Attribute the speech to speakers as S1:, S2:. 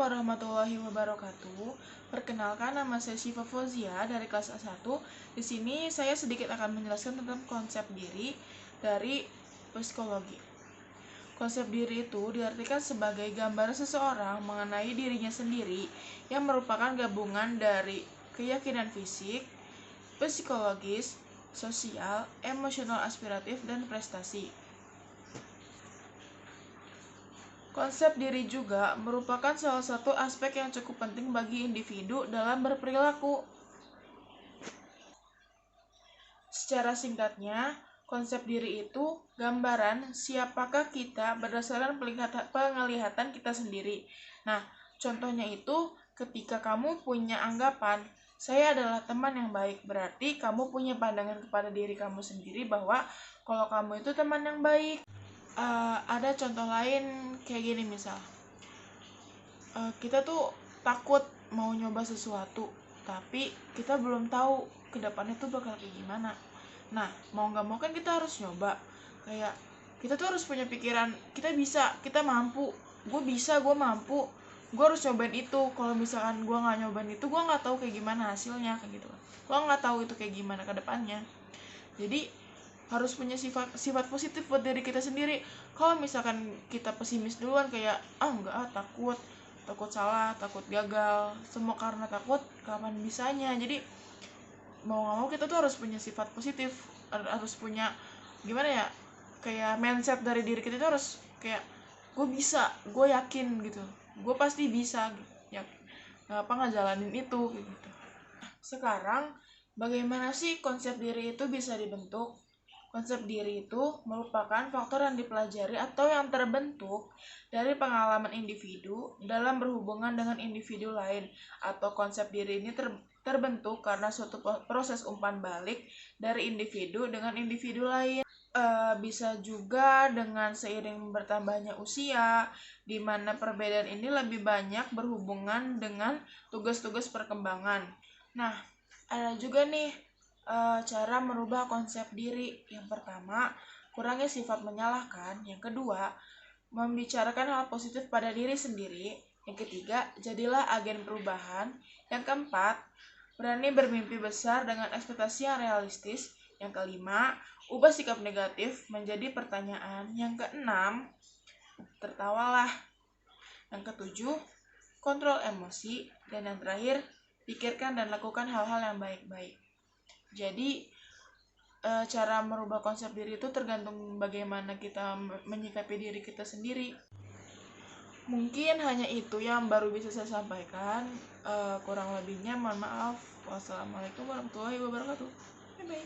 S1: warahmatullahi wabarakatuh. Perkenalkan, nama saya Syifa Fauzia dari kelas A1. Di sini saya sedikit akan menjelaskan tentang konsep diri dari psikologi. Konsep diri itu diartikan sebagai gambaran seseorang mengenai dirinya sendiri yang merupakan gabungan dari keyakinan fisik, psikologis, sosial, emosional, aspiratif, dan prestasi. Konsep diri juga merupakan salah satu aspek yang cukup penting bagi individu dalam berperilaku. Secara singkatnya, konsep diri itu gambaran siapakah kita berdasarkan penglihatan kita sendiri. Nah, contohnya itu ketika kamu punya anggapan, saya adalah teman yang baik, berarti kamu punya pandangan kepada diri kamu sendiri bahwa kalau kamu itu teman yang baik. Ada contoh lain kayak gini, misal kita tuh takut mau nyoba sesuatu, tapi kita belum tahu ke depannya tuh bakal kayak gimana. Nah, mau nggak mau kan kita harus nyoba. Kayak kita tuh harus punya pikiran, kita bisa, kita mampu, gue bisa, gue mampu, gue harus cobain itu. Kalau misalkan gue nggak nyobain itu, gue nggak tahu kayak gimana hasilnya, kayak gitu. Gue nggak tahu itu kayak gimana ke depannya. Jadi harus punya sifat positif buat diri kita sendiri. Kalau misalkan kita pesimis duluan, kayak enggak, takut salah, takut gagal, semua karena takut, kapan bisanya. Jadi mau nggak mau kita tuh harus punya sifat positif, harus punya gimana ya, kayak mindset dari diri kita tuh harus kayak gue bisa, gue yakin gitu, gue pasti bisa ya, ngejalanin itu gitu. Sekarang bagaimana sih konsep diri itu bisa dibentuk? Konsep diri itu merupakan faktor yang dipelajari atau yang terbentuk dari pengalaman individu dalam berhubungan dengan individu lain, atau konsep diri ini terbentuk karena suatu proses umpan balik dari individu dengan individu lain. Bisa juga dengan seiring bertambahnya usia, di mana perbedaan ini lebih banyak berhubungan dengan tugas-tugas perkembangan. Nah, ada juga nih cara merubah konsep diri. Yang pertama, kurangi sifat menyalahkan. Yang kedua, membicarakan hal positif pada diri sendiri. Yang ketiga, jadilah agen perubahan. Yang keempat, berani bermimpi besar dengan ekspektasi yang realistis. Yang kelima, ubah sikap negatif menjadi pertanyaan. Yang keenam, tertawalah. Yang ketujuh, kontrol emosi. Dan yang terakhir, pikirkan dan lakukan hal-hal yang baik-baik. Jadi cara merubah konsep diri itu tergantung bagaimana kita menyikapi diri kita sendiri. Mungkin hanya itu yang baru bisa saya sampaikan. Kurang lebihnya mohon maaf. Wassalamualaikum warahmatullahi wabarakatuh. Bye bye.